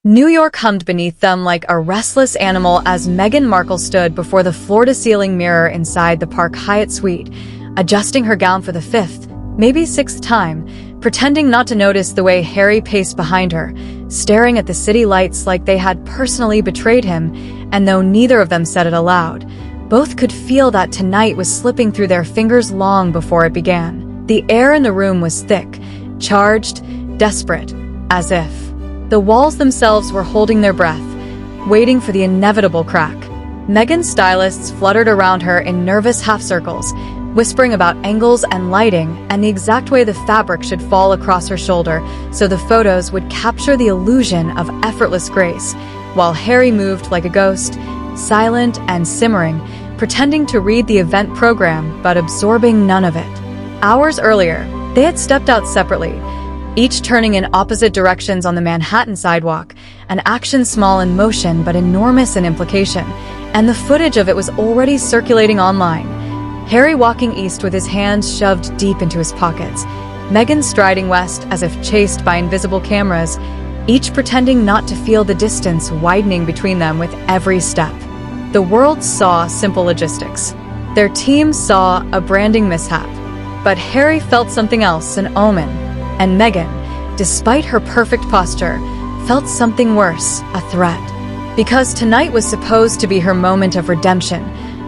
New York hummed beneath them like a restless animal as Meghan Markle stood before the floor-to-ceiling mirror inside the Park Hyatt suite, adjusting her gown for the fifth, maybe sixth time, pretending not to notice the way Harry paced behind her, staring at the city lights like they had personally betrayed him, and though neither of them said it aloud, both could feel that tonight was slipping through their fingers long before it began. The air in the room was thick, charged, desperate, as if the walls themselves were holding their breath, waiting for the inevitable crack. Meghan's stylists fluttered around her in nervous half-circles, whispering about angles and lighting and the exact way the fabric should fall across her shoulder so the photos would capture the illusion of effortless grace, while Harry moved like a ghost, silent and simmering, pretending to read the event program but absorbing none of it. Hours earlier, they had stepped out separately, each turning in opposite directions on the Manhattan sidewalk, an action small in motion but enormous in implication, and the footage of it was already circulating online. Harry walking east with his hands shoved deep into his pockets, Meghan striding west as if chased by invisible cameras, each pretending not to feel the distance widening between them with every step. The world saw simple logistics. Their team saw a branding mishap. But Harry felt something else, an omen. And Meghan, despite her perfect posture, felt something worse, a threat. Because tonight was supposed to be her moment of redemption,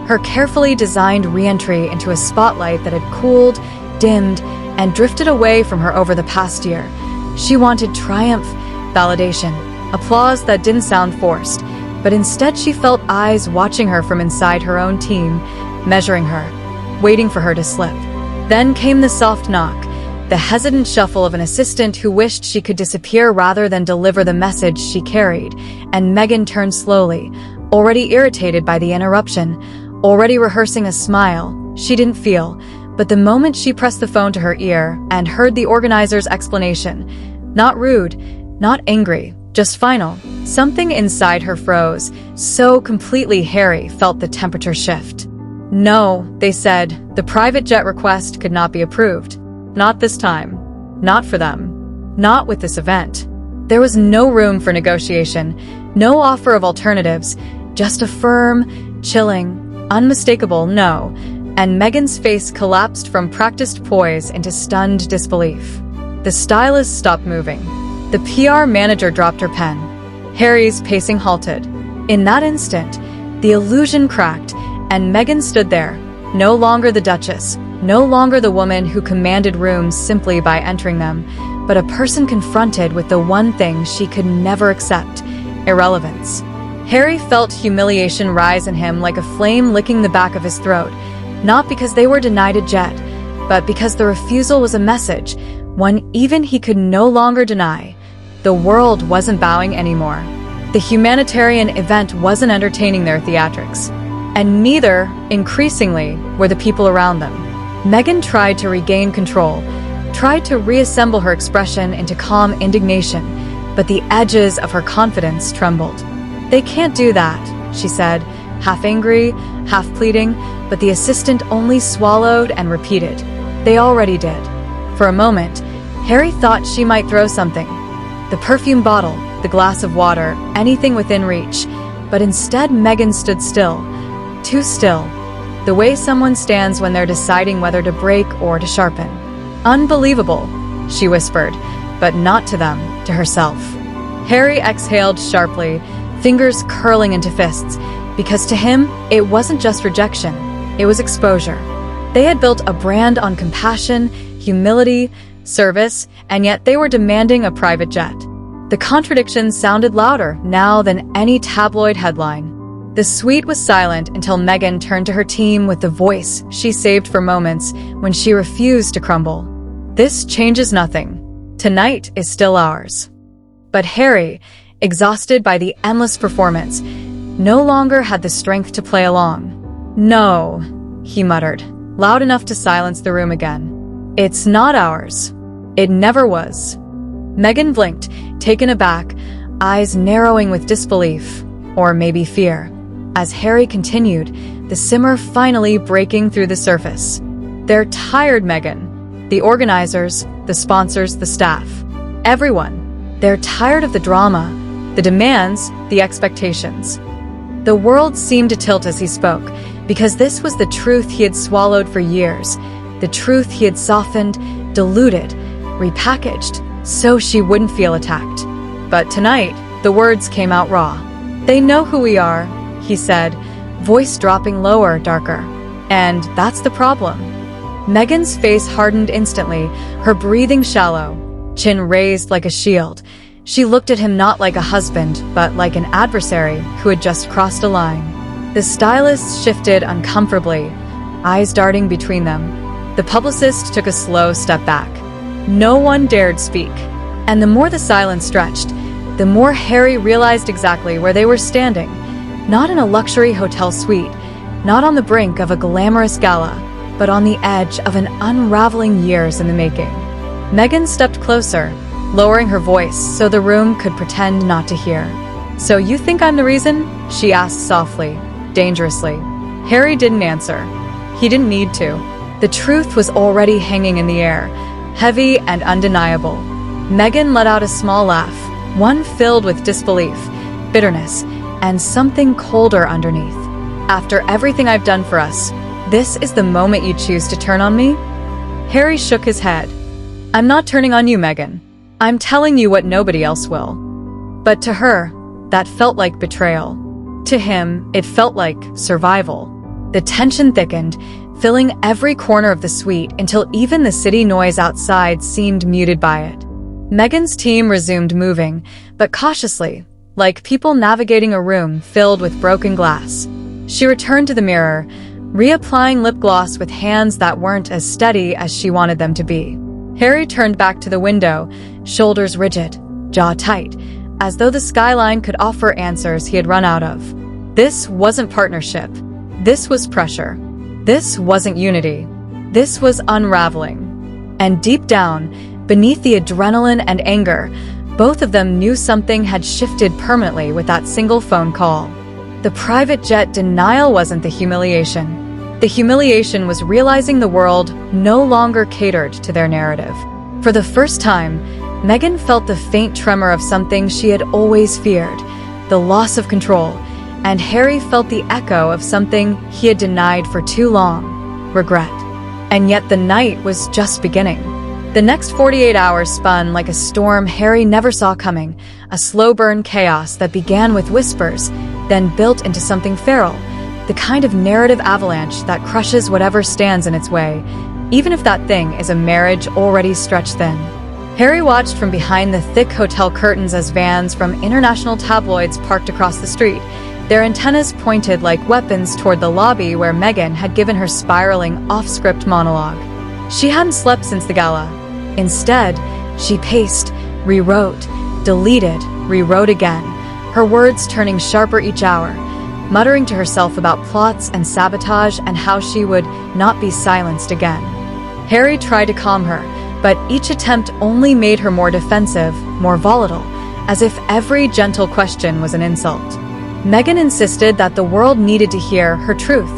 her carefully designed re-entry into a spotlight that had cooled, dimmed, and drifted away from her over the past year. She wanted triumph, validation, applause that didn't sound forced, but instead she felt eyes watching her from inside her own team, measuring her, waiting for her to slip. Then came the soft knock, the hesitant shuffle of an assistant who wished she could disappear rather than deliver the message she carried, and Meghan turned slowly, already irritated by the interruption, already rehearsing a smile she didn't feel, but the moment she pressed the phone to her ear and heard the organizer's explanation, not rude, not angry, just final, something inside her froze, so completely Harry felt the temperature shift. No, they said, the private jet request could not be approved. Not this time. Not for them. Not with this event. There was no room for negotiation, no offer of alternatives, just a firm, chilling, unmistakable no, and Meghan's face collapsed from practiced poise into stunned disbelief. The stylist stopped moving. The PR manager dropped her pen. Harry's pacing halted. In that instant, the illusion cracked, and Meghan stood there, no longer the Duchess, no longer the woman who commanded rooms simply by entering them, but a person confronted with the one thing she could never accept: irrelevance. Harry felt humiliation rise in him like a flame licking the back of his throat, not because they were denied a jet, but because the refusal was a message, one even he could no longer deny. The world wasn't bowing anymore. The humanitarian event wasn't entertaining their theatrics. And neither, increasingly, were the people around them. Meghan tried to regain control, tried to reassemble her expression into calm indignation, but the edges of her confidence trembled. "They can't do that," she said, half angry, half pleading, but the assistant only swallowed and repeated, "They already did." For a moment, Harry thought she might throw something. The perfume bottle, the glass of water, anything within reach, but instead Meghan stood still, too still, the way someone stands when they're deciding whether to break or to sharpen. "Unbelievable," she whispered, but not to them, to herself. Harry exhaled sharply, fingers curling into fists, because to him, it wasn't just rejection, it was exposure. They had built a brand on compassion, humility, service, and yet they were demanding a private jet. The contradiction sounded louder now than any tabloid headline. The suite was silent until Meghan turned to her team with the voice she saved for moments when she refused to crumble. "This changes nothing. Tonight is still ours." But Harry, exhausted by the endless performance, no longer had the strength to play along. "No," he muttered, loud enough to silence the room again. "It's not ours. It never was." Meghan blinked, taken aback, eyes narrowing with disbelief, or maybe fear, as Harry continued, the simmer finally breaking through the surface. "They're tired, Meghan. The organizers, the sponsors, the staff. Everyone. They're tired of the drama, the demands, the expectations. The world seemed to tilt as he spoke, because this was the truth he had swallowed for years, the truth he had softened, diluted, repackaged, so she wouldn't feel attacked. But tonight, the words came out raw. "They know who we are," he said, voice dropping lower, darker. "And that's the problem." Meghan's face hardened instantly, her breathing shallow, chin raised like a shield. She looked at him not like a husband, but like an adversary who had just crossed a line. The stylist shifted uncomfortably, eyes darting between them. The publicist took a slow step back. No one dared speak. And the more the silence stretched, the more Harry realized exactly where they were standing. Not in a luxury hotel suite, not on the brink of a glamorous gala, but on the edge of an unraveling years in the making. Meghan stepped closer, lowering her voice so the room could pretend not to hear. "So you think I'm the reason?" she asked softly, dangerously. Harry didn't answer. He didn't need to. The truth was already hanging in the air, heavy and undeniable. Meghan let out a small laugh, one filled with disbelief, bitterness, and something colder underneath. "After everything I've done for us, this is the moment you choose to turn on me?" Harry shook his head. "I'm not turning on you, Meghan. I'm telling you what nobody else will." But to her, that felt like betrayal. To him, it felt like survival. The tension thickened, filling every corner of the suite until even the city noise outside seemed muted by it. Meghan's team resumed moving, but cautiously, like people navigating a room filled with broken glass. She returned to the mirror, reapplying lip gloss with hands that weren't as steady as she wanted them to be. Harry turned back to the window, shoulders rigid, jaw tight, as though the skyline could offer answers he had run out of. This wasn't partnership. This was pressure. This wasn't unity. This was unraveling. And deep down, beneath the adrenaline and anger, both of them knew something had shifted permanently with that single phone call. The private jet denial wasn't the humiliation. The humiliation was realizing the world no longer catered to their narrative. For the first time, Meghan felt the faint tremor of something she had always feared, the loss of control, and Harry felt the echo of something he had denied for too long, regret. And yet the night was just beginning. The next 48 hours spun like a storm Harry never saw coming, a slow-burn chaos that began with whispers, then built into something feral, the kind of narrative avalanche that crushes whatever stands in its way, even if that thing is a marriage already stretched thin. Harry watched from behind the thick hotel curtains as vans from international tabloids parked across the street, their antennas pointed like weapons toward the lobby where Meghan had given her spiraling off-script monologue. She hadn't slept since the gala. Instead, she paced, rewrote, deleted, rewrote again, her words turning sharper each hour, muttering to herself about plots and sabotage and how she would not be silenced again. Harry tried to calm her, but each attempt only made her more defensive, more volatile, as if every gentle question was an insult. Meghan insisted that the world needed to hear her truth,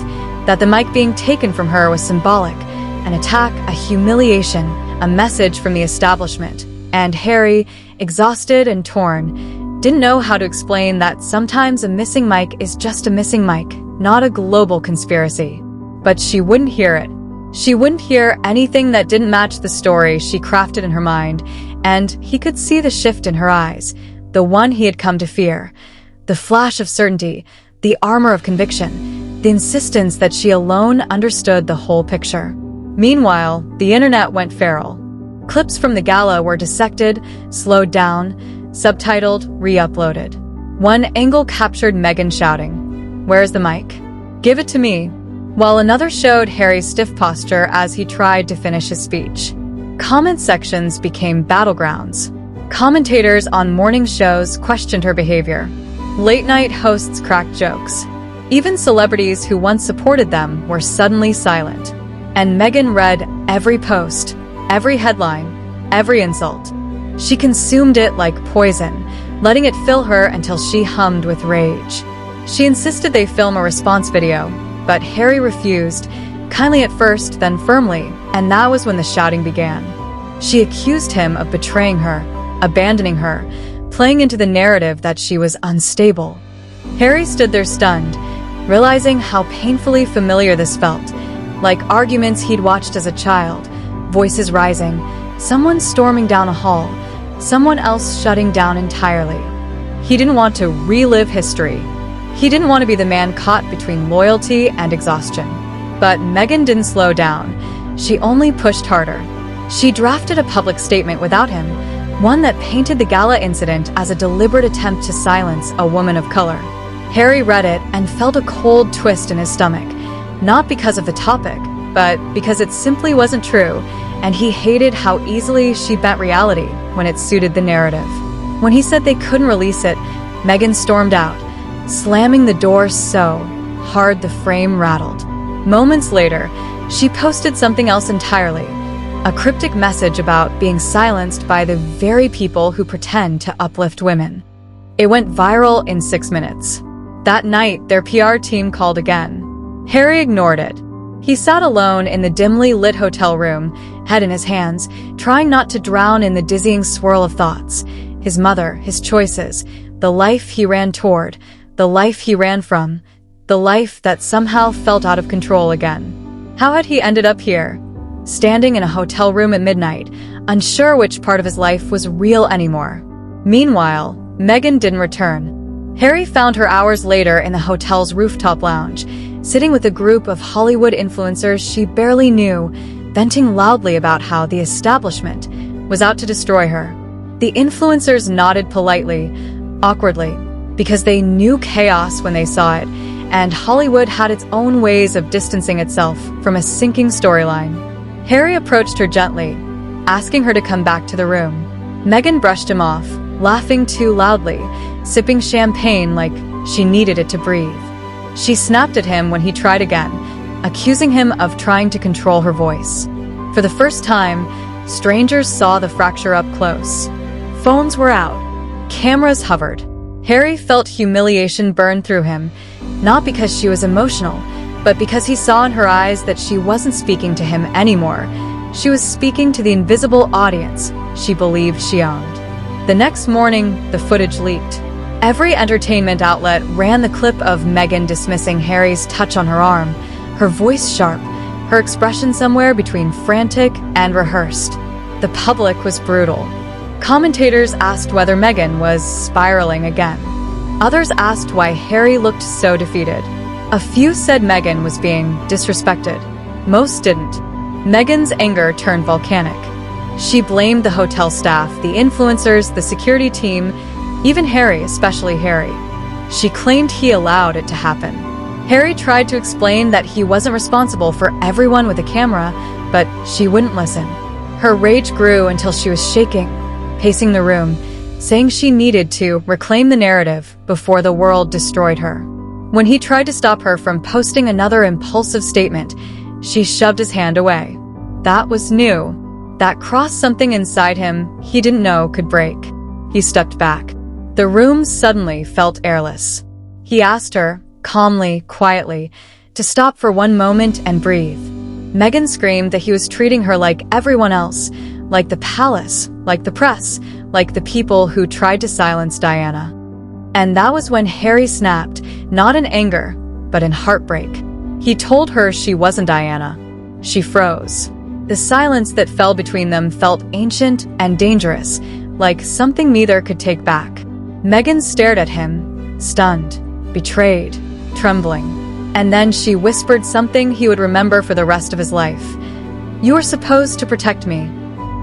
that the mic being taken from her was symbolic, an attack, a humiliation, a message from the establishment. And Harry, exhausted and torn, didn't know how to explain that sometimes a missing mic is just a missing mic, not a global conspiracy. But she wouldn't hear it. She wouldn't hear anything that didn't match the story she crafted in her mind, and he could see the shift in her eyes, the one he had come to fear. The flash of certainty, the armor of conviction, the insistence that she alone understood the whole picture. Meanwhile, the internet went feral. Clips from the gala were dissected, slowed down, subtitled, re-uploaded. One angle captured Meghan shouting, "Where's the mic? Give it to me," while another showed Harry's stiff posture as he tried to finish his speech. Comment sections became battlegrounds. Commentators on morning shows questioned her behavior. Late-night hosts cracked jokes. Even celebrities who once supported them were suddenly silent. And Meghan read every post, every headline, every insult. She consumed it like poison, letting it fill her until she hummed with rage. She insisted they film a response video, but Harry refused, kindly at first, then firmly, and that was when the shouting began. She accused him of betraying her, abandoning her, playing into the narrative that she was unstable. Harry stood there stunned, realizing how painfully familiar this felt, like arguments he'd watched as a child, voices rising, someone storming down a hall, someone else shutting down entirely. He didn't want to relive history. He didn't want to be the man caught between loyalty and exhaustion. But Meghan didn't slow down. She only pushed harder. She drafted a public statement without him, one that painted the gala incident as a deliberate attempt to silence a woman of color. Harry read it and felt a cold twist in his stomach, not because of the topic, but because it simply wasn't true, and he hated how easily she bent reality when it suited the narrative. When he said they couldn't release it, Meghan stormed out, slamming the door so hard the frame rattled. Moments later, she posted something else entirely, a cryptic message about being silenced by the very people who pretend to uplift women. It went viral in 6 minutes. That night, their PR team called again. Harry ignored it. He sat alone in the dimly lit hotel room, head in his hands, trying not to drown in the dizzying swirl of thoughts. His mother, his choices, the life he ran toward, the life he ran from, the life that somehow felt out of control again. How had he ended up here? Standing in a hotel room at midnight, unsure which part of his life was real anymore. Meanwhile, Meghan didn't return. Harry found her hours later in the hotel's rooftop lounge, sitting with a group of Hollywood influencers she barely knew, venting loudly about how the establishment was out to destroy her. The influencers nodded politely, awkwardly, because they knew chaos when they saw it, and Hollywood had its own ways of distancing itself from a sinking storyline. Harry approached her gently, asking her to come back to the room. Meghan brushed him off, laughing too loudly, sipping champagne like she needed it to breathe. She snapped at him when he tried again, accusing him of trying to control her voice. For the first time, strangers saw the fracture up close. Phones were out. Cameras hovered. Harry felt humiliation burn through him, not because she was emotional, but because he saw in her eyes that she wasn't speaking to him anymore. She was speaking to the invisible audience she believed she owned. The next morning, the footage leaked. Every entertainment outlet ran the clip of Meghan dismissing Harry's touch on her arm, her voice sharp, her expression somewhere between frantic and rehearsed. The public was brutal. Commentators asked whether Meghan was spiraling again. Others asked why Harry looked so defeated. A few said Meghan was being disrespected. Most didn't. Meghan's anger turned volcanic. She blamed the hotel staff, the influencers, the security team, even Harry, especially Harry. She claimed he allowed it to happen. Harry tried to explain that he wasn't responsible for everyone with a camera, but she wouldn't listen. Her rage grew until she was shaking, pacing the room, saying she needed to reclaim the narrative before the world destroyed her. When he tried to stop her from posting another impulsive statement, she shoved his hand away. That was new. That crossed something inside him he didn't know could break. He stepped back. The room suddenly felt airless. He asked her, calmly, quietly, to stop for one moment and breathe. Meghan screamed that he was treating her like everyone else, like the palace, like the press, like the people who tried to silence Diana. And that was when Harry snapped, not in anger, but in heartbreak. He told her she wasn't Diana. She froze. The silence that fell between them felt ancient and dangerous, like something neither could take back. Meghan stared at him, stunned, betrayed, trembling. And then she whispered something he would remember for the rest of his life. "You were supposed to protect me."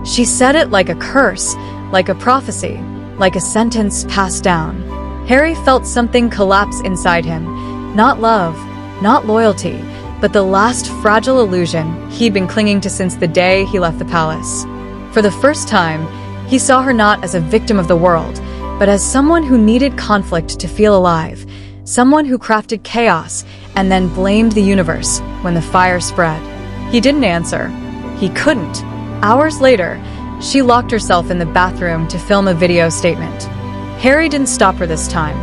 She said it like a curse, like a prophecy, like a sentence passed down. Harry felt something collapse inside him. Not love, not loyalty, but the last fragile illusion he'd been clinging to since the day he left the palace. For the first time, he saw her not as a victim of the world, but as someone who needed conflict to feel alive, someone who crafted chaos and then blamed the universe when the fire spread. He didn't answer. He couldn't. Hours later, she locked herself in the bathroom to film a video statement. Harry didn't stop her this time.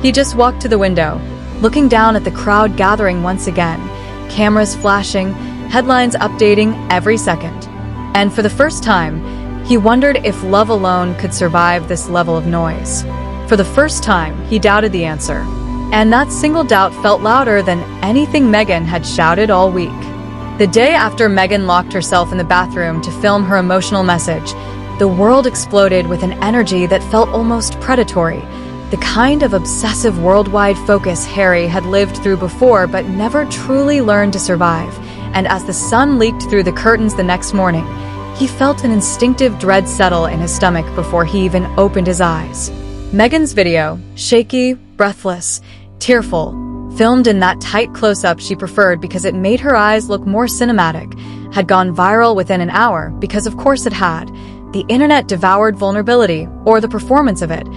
He just walked to the window, looking down at the crowd gathering once again, cameras flashing, headlines updating every second. And for the first time, He wondered if love alone could survive this level of noise. For the first time, he doubted the answer. And that single doubt felt louder than anything Meghan had shouted all week. The day after Meghan locked herself in the bathroom to film her emotional message, the world exploded with an energy that felt almost predatory, the kind of obsessive worldwide focus Harry had lived through before but never truly learned to survive. And as the sun leaked through the curtains the next morning, he felt an instinctive dread settle in his stomach before he even opened his eyes. Meghan's video, shaky, breathless, tearful, filmed in that tight close-up she preferred because it made her eyes look more cinematic, had gone viral within an hour because of course it had. The internet devoured vulnerability, or the performance of it,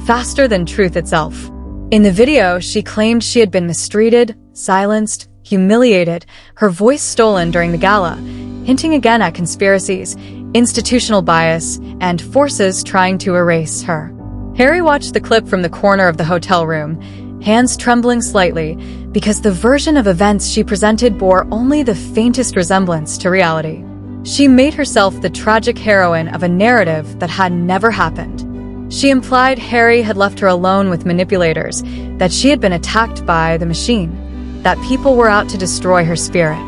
faster than truth itself. In the video, she claimed she had been mistreated, silenced, humiliated, her voice stolen during the gala, hinting again at conspiracies, institutional bias, and forces trying to erase her. Harry watched the clip from the corner of the hotel room, hands trembling slightly, because the version of events she presented bore only the faintest resemblance to reality. She made herself the tragic heroine of a narrative that had never happened. She implied Harry had left her alone with manipulators, that she had been attacked by the machine, that people were out to destroy her spirit.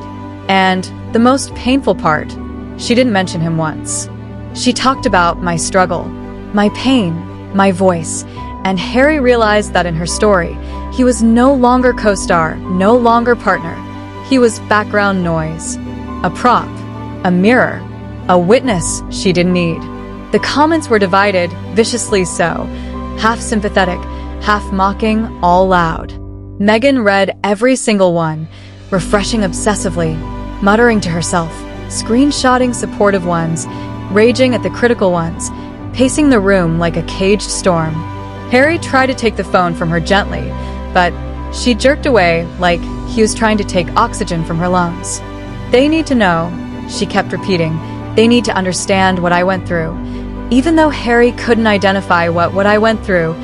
And, the most painful part, she didn't mention him once. She talked about my struggle, my pain, my voice, and Harry realized that in her story, he was no longer co-star, no longer partner. He was background noise, a prop, a mirror, a witness she didn't need. The comments were divided, viciously so, half sympathetic, half mocking, all loud. Meghan read every single one, refreshing obsessively, muttering to herself, screenshotting supportive ones, raging at the critical ones, pacing the room like a caged storm. Harry tried to take the phone from her gently, but she jerked away like he was trying to take oxygen from her lungs. They need to know, she kept repeating, they need to understand what I went through, even though Harry couldn't identify what I went through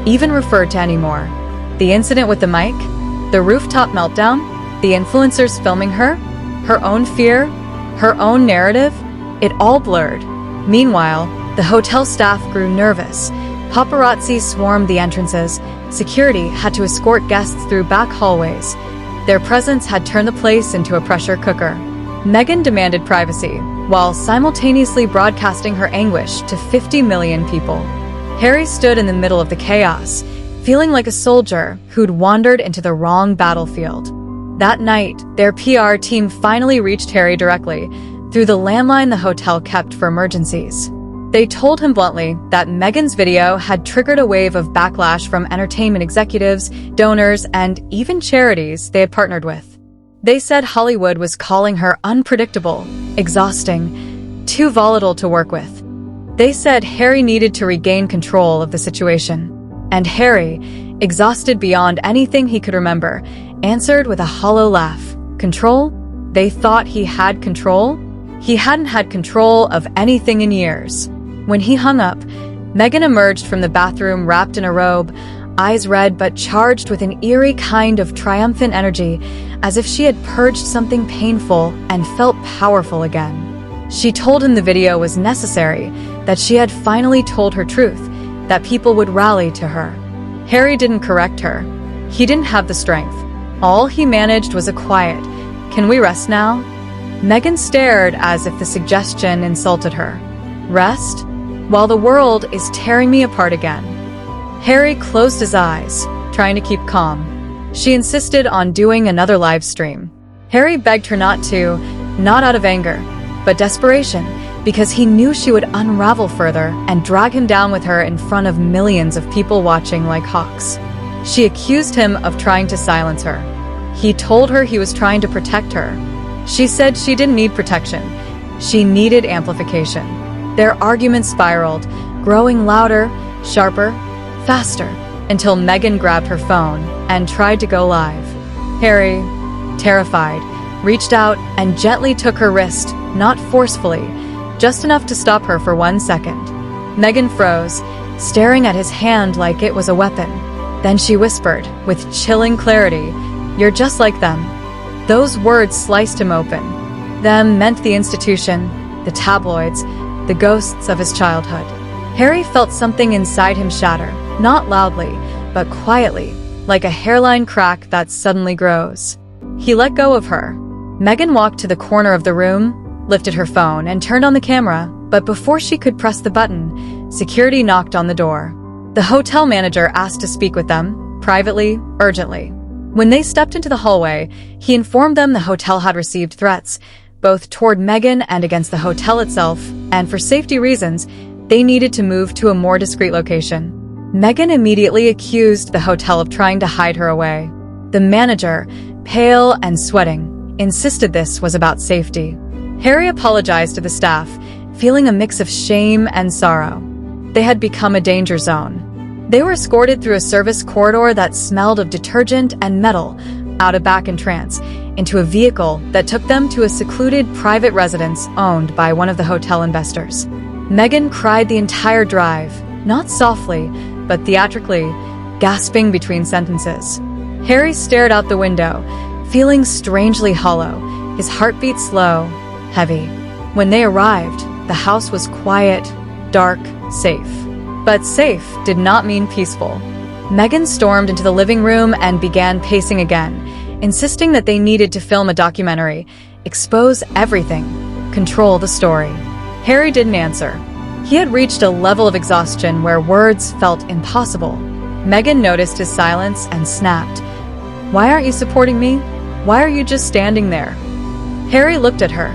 even referred to anymore. The incident with the mic, the rooftop meltdown, the influencers filming her own fear, her own narrative, it all blurred. Meanwhile, the hotel staff grew nervous. Paparazzi swarmed the entrances. Security had to escort guests through back hallways. Their presence had turned the place into a pressure cooker. Meghan demanded privacy, while simultaneously broadcasting her anguish to 50 million people. Harry stood in the middle of the chaos, feeling like a soldier who'd wandered into the wrong battlefield. That night, their PR team finally reached Harry directly, through the landline the hotel kept for emergencies. They told him bluntly that Meghan's video had triggered a wave of backlash from entertainment executives, donors, and even charities they had partnered with. They said Hollywood was calling her unpredictable, exhausting, too volatile to work with. They said Harry needed to regain control of the situation. And Harry, exhausted beyond anything he could remember, answered with a hollow laugh. Control? They thought he had control? He hadn't had control of anything in years. When he hung up, Meghan emerged from the bathroom wrapped in a robe, eyes red but charged with an eerie kind of triumphant energy, as if she had purged something painful and felt powerful again. She told him the video was necessary, that she had finally told her truth, that people would rally to her. Harry didn't correct her. He didn't have the strength. All he managed was a quiet, "Can we rest now?" Meghan stared as if the suggestion insulted her. Rest? While the world is tearing me apart again. Harry closed his eyes, trying to keep calm. She insisted on doing another live stream. Harry begged her not to, not out of anger, but desperation, because he knew she would unravel further and drag him down with her in front of millions of people watching like hawks. She accused him of trying to silence her. He told her he was trying to protect her. She said she didn't need protection. She needed amplification. Their argument spiraled, growing louder, sharper, faster, until Meghan grabbed her phone and tried to go live. Harry, terrified, reached out and gently took her wrist, not forcefully, just enough to stop her for 1 second. Meghan froze, staring at his hand like it was a weapon. Then she whispered, with chilling clarity, "You're just like them." Those words sliced him open. Them meant the institution, the tabloids, the ghosts of his childhood. Harry felt something inside him shatter, not loudly, but quietly, like a hairline crack that suddenly grows. He let go of her. Meghan walked to the corner of the room, lifted her phone, and turned on the camera, but before she could press the button, security knocked on the door. The hotel manager asked to speak with them, privately, urgently. When they stepped into the hallway, he informed them the hotel had received threats, both toward Meghan and against the hotel itself, and for safety reasons, they needed to move to a more discreet location. Meghan immediately accused the hotel of trying to hide her away. The manager, pale and sweating, insisted this was about safety. Harry apologized to the staff, feeling a mix of shame and sorrow. They had become a danger zone. They were escorted through a service corridor that smelled of detergent and metal, out a back entrance, into a vehicle that took them to a secluded private residence owned by one of the hotel investors. Meghan cried the entire drive, not softly, but theatrically, gasping between sentences. Harry stared out the window, feeling strangely hollow, his heartbeat slow, heavy. When they arrived, the house was quiet, dark, safe. But safe did not mean peaceful. Meghan stormed into the living room and began pacing again, insisting that they needed to film a documentary, expose everything, control the story. Harry didn't answer. He had reached a level of exhaustion where words felt impossible. Meghan noticed his silence and snapped. "Why aren't you supporting me? Why are you just standing there?" Harry looked at her,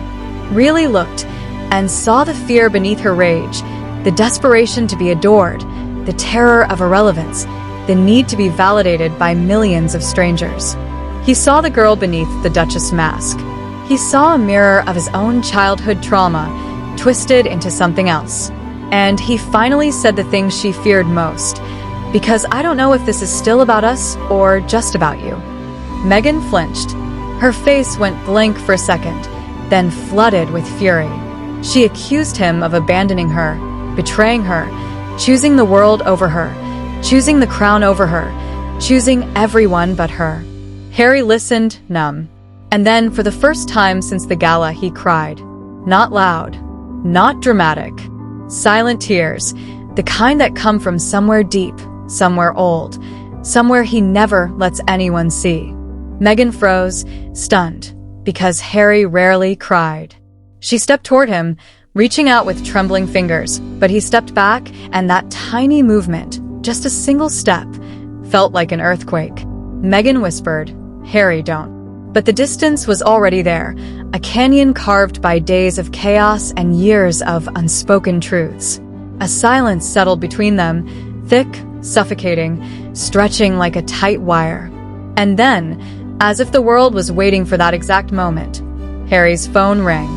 really looked, and saw the fear beneath her rage, the desperation to be adored, the terror of irrelevance, the need to be validated by millions of strangers. He saw the girl beneath the Duchess mask. He saw a mirror of his own childhood trauma, twisted into something else. And he finally said the thing she feared most, "Because I don't know if this is still about us or just about you." Meghan flinched. Her face went blank for a second, then flooded with fury. She accused him of abandoning her, betraying her, choosing the world over her, choosing the crown over her, choosing everyone but her. Harry listened, numb. And then, for the first time since the gala, he cried. Not loud, not dramatic. Silent tears, the kind that come from somewhere deep, somewhere old, somewhere he never lets anyone see. Meghan froze, stunned, because Harry rarely cried. She stepped toward him, reaching out with trembling fingers, but he stepped back, and that tiny movement, just a single step, felt like an earthquake. Meghan whispered, "Harry, don't." But the distance was already there, a canyon carved by days of chaos and years of unspoken truths. A silence settled between them, thick, suffocating, stretching like a tight wire. And then, as if the world was waiting for that exact moment, Harry's phone rang.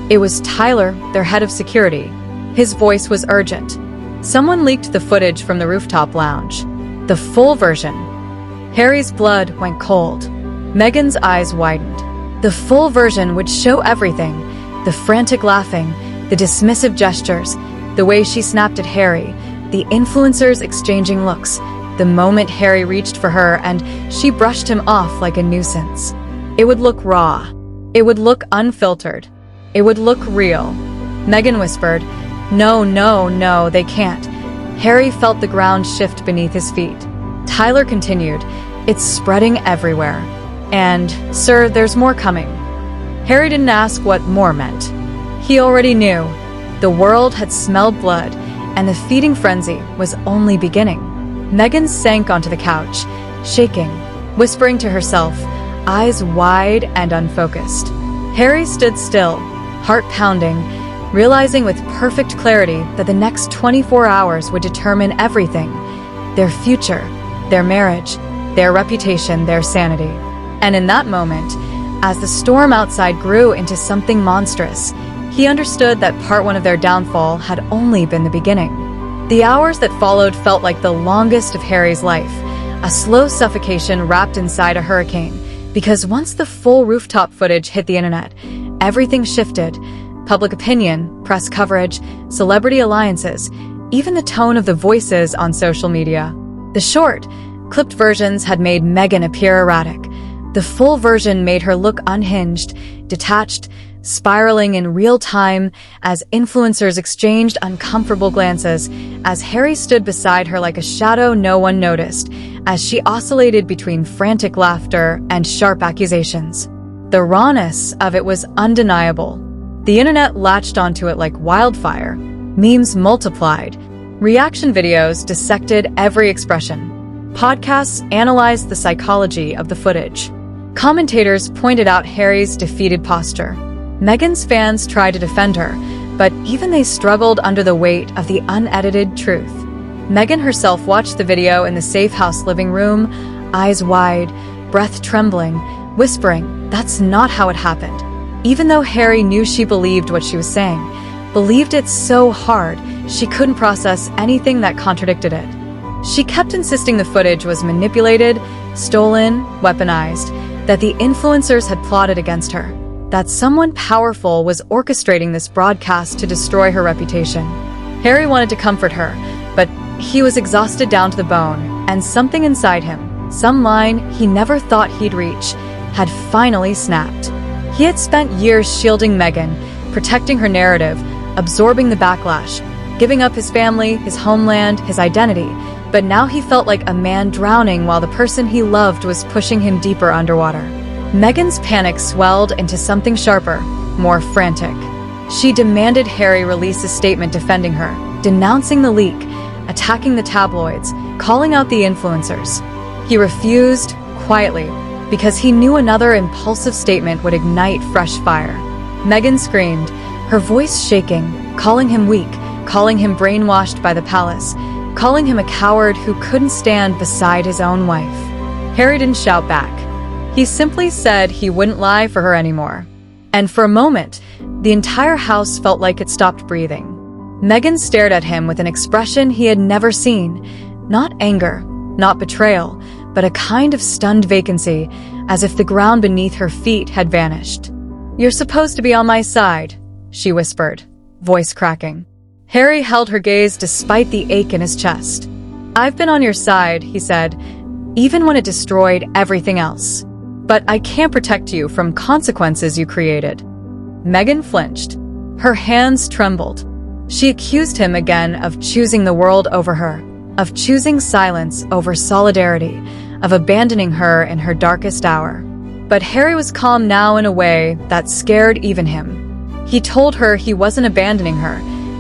It was Tyler, their head of security. His voice was urgent. Someone leaked the footage from the rooftop lounge. The full version. Harry's blood went cold. Meghan's eyes widened. The full version would show everything. The frantic laughing, the dismissive gestures, the way she snapped at Harry, the influencers exchanging looks, the moment Harry reached for her and she brushed him off like a nuisance. It would look raw. It would look unfiltered. It would look real. Meghan whispered, "No, no, no, they can't." Harry felt the ground shift beneath his feet. Tyler continued, "It's spreading everywhere. And, sir, there's more coming." Harry didn't ask what more meant. He already knew. The world had smelled blood, and the feeding frenzy was only beginning. Meghan sank onto the couch, shaking, whispering to herself, eyes wide and unfocused. Harry stood still, heart pounding, realizing with perfect clarity that the next 24 hours would determine everything: their future, their marriage, their reputation, their sanity. And in that moment, as the storm outside grew into something monstrous, he understood that part one of their downfall had only been the beginning. The hours that followed felt like the longest of Harry's life, a slow suffocation wrapped inside a hurricane, because once the full rooftop footage hit the internet, everything shifted. Public opinion, press coverage, celebrity alliances, even the tone of the voices on social media. The short, clipped versions had made Meghan appear erratic. The full version made her look unhinged, detached, spiraling in real time as influencers exchanged uncomfortable glances, as Harry stood beside her like a shadow no one noticed, as she oscillated between frantic laughter and sharp accusations. The rawness of it was undeniable. The internet latched onto it like wildfire. Memes multiplied. Reaction videos dissected every expression. Podcasts analyzed the psychology of the footage. Commentators pointed out Harry's defeated posture. Meghan's fans tried to defend her, but even they struggled under the weight of the unedited truth. Meghan herself watched the video in the safe house living room, eyes wide, breath trembling, whispering, "That's not how it happened." Even though Harry knew she believed what she was saying, believed it so hard, she couldn't process anything that contradicted it. She kept insisting the footage was manipulated, stolen, weaponized, that the influencers had plotted against her, that someone powerful was orchestrating this broadcast to destroy her reputation. Harry wanted to comfort her, but he was exhausted down to the bone, and something inside him, some line he never thought he'd reach, had finally snapped. He had spent years shielding Meghan, protecting her narrative, absorbing the backlash, giving up his family, his homeland, his identity, but now he felt like a man drowning while the person he loved was pushing him deeper underwater. Meghan's panic swelled into something sharper, more frantic. She demanded Harry release a statement defending her, denouncing the leak, attacking the tabloids, calling out the influencers. He refused, quietly, because he knew another impulsive statement would ignite fresh fire. Meghan screamed, her voice shaking, calling him weak, calling him brainwashed by the palace, calling him a coward who couldn't stand beside his own wife. Harry didn't shout back. He simply said he wouldn't lie for her anymore. And for a moment, the entire house felt like it stopped breathing. Meghan stared at him with an expression he had never seen. Not anger, not betrayal, but a kind of stunned vacancy, as if the ground beneath her feet had vanished. "You're supposed to be on my side," she whispered, voice cracking. Harry held her gaze despite the ache in his chest. "I've been on your side," he said, "even when it destroyed everything else. But I can't protect you from consequences you created." Meghan flinched. Her hands trembled. She accused him again of choosing the world over her, of choosing silence over solidarity, of abandoning her in her darkest hour. But Harry was calm now in a way that scared even him. He told her he wasn't abandoning her.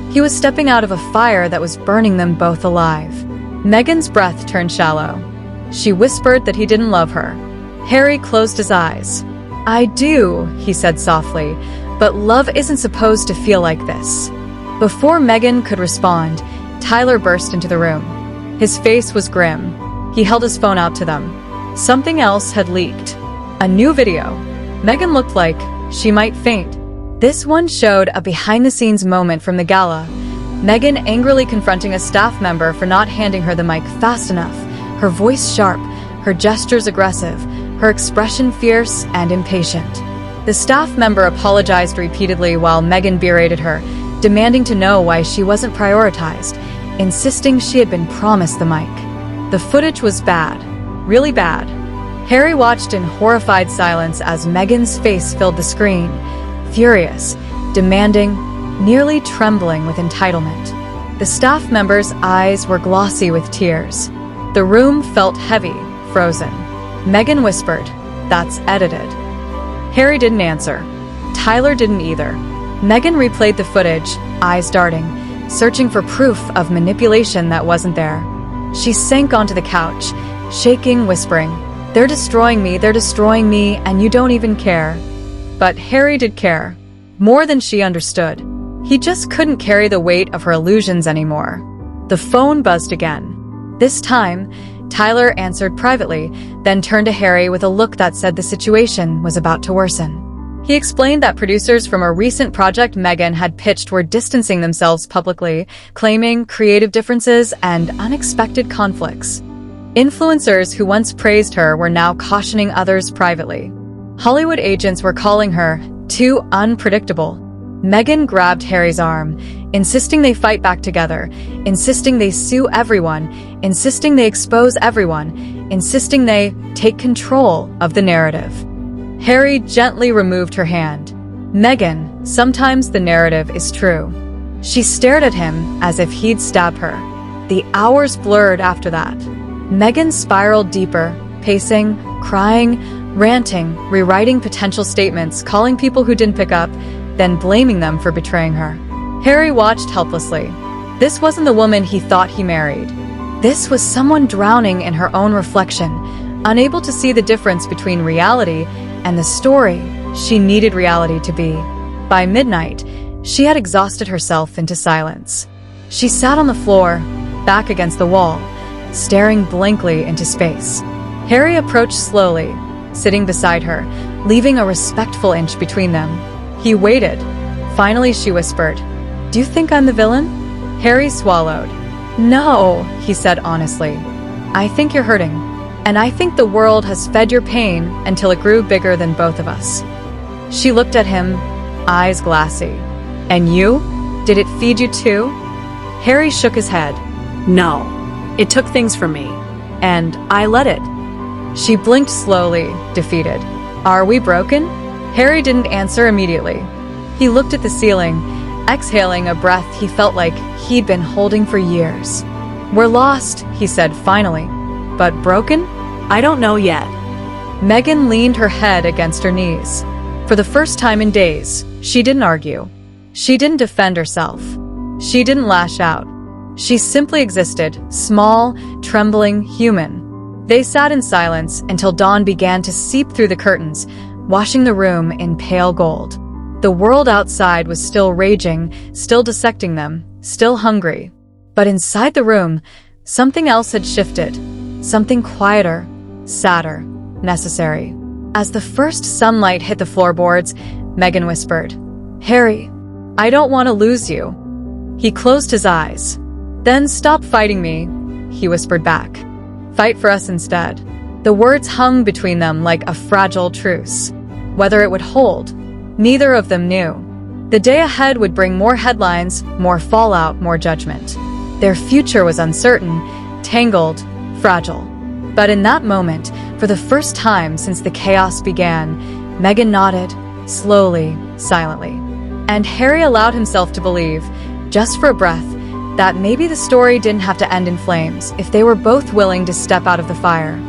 He was stepping out of a fire that was burning them both alive. Meghan's breath turned shallow. She whispered that he didn't love her. Harry closed his eyes. "I do," he said softly, "but love isn't supposed to feel like this." Before Meghan could respond, Tyler burst into the room. His face was grim. He held his phone out to them. Something else had leaked. A new video. Meghan looked like she might faint. This one showed a behind-the-scenes moment from the gala. Meghan angrily confronting a staff member for not handing her the mic fast enough, her voice sharp, her gestures aggressive, her expression fierce and impatient. The staff member apologized repeatedly while Meghan berated her, demanding to know why she wasn't prioritized, insisting she had been promised the mic. The footage was bad, really bad. Harry watched in horrified silence as Meghan's face filled the screen, furious, demanding, nearly trembling with entitlement. The staff member's eyes were glossy with tears. The room felt heavy, frozen. Meghan whispered, "That's edited." Harry didn't answer. Tyler didn't either. Meghan replayed the footage, eyes darting, searching for proof of manipulation that wasn't there. She sank onto the couch, shaking, whispering, they're destroying me, and you don't even care." But Harry did care. More than she understood. He just couldn't carry the weight of her illusions anymore. The phone buzzed again. This time, Tyler answered privately, then turned to Harry with a look that said the situation was about to worsen. He explained that producers from a recent project Meghan had pitched were distancing themselves publicly, claiming creative differences and unexpected conflicts. Influencers who once praised her were now cautioning others privately. Hollywood agents were calling her too unpredictable. Meghan grabbed Harry's arm, insisting they fight back together, insisting they sue everyone, insisting they expose everyone, insisting they take control of the narrative. Harry gently removed her hand. Meghan, sometimes the narrative is true. She stared at him as if he'd stab her. The hours blurred after that. Meghan spiraled deeper, pacing, crying, ranting, rewriting potential statements, calling people who didn't pick up, then blaming them for betraying her. Harry watched helplessly. This wasn't the woman he thought he married. This was someone drowning in her own reflection, unable to see the difference between reality and the story she needed reality to be. By midnight, she had exhausted herself into silence. She sat on the floor, back against the wall, staring blankly into space. Harry approached slowly, sitting beside her, leaving a respectful inch between them. He waited. Finally, she whispered, "Do you think I'm the villain?" Harry swallowed. "No," he said honestly. "I think you're hurting. And I think the world has fed your pain until it grew bigger than both of us." She looked at him, eyes glassy. "And you? Did it feed you too?" Harry shook his head. No, it took things from me, and I let it. She blinked slowly, defeated. "Are we broken?" Harry didn't answer immediately. He looked at the ceiling, exhaling a breath he felt like he'd been holding for years. "We're lost," he said finally. "But broken?" I don't know yet. Meghan leaned her head against her knees. For the first time in days, she didn't argue. She didn't defend herself. She didn't lash out. She simply existed, small, trembling, human. They sat in silence until dawn began to seep through the curtains, washing the room in pale gold. The world outside was still raging, still dissecting them, still hungry. But inside the room, something else had shifted. Something quieter, sadder, necessary. As the first sunlight hit the floorboards, Meghan whispered, "Harry, I don't want to lose you." He closed his eyes. "Then stop fighting me," he whispered back. "Fight for us instead." The words hung between them like a fragile truce. Whether it would hold, neither of them knew. The day ahead would bring more headlines, more fallout, more judgment. Their future was uncertain, tangled, fragile. But in that moment, for the first time since the chaos began, Meghan nodded, slowly, silently. And Harry allowed himself to believe, just for a breath, that maybe the story didn't have to end in flames if they were both willing to step out of the fire.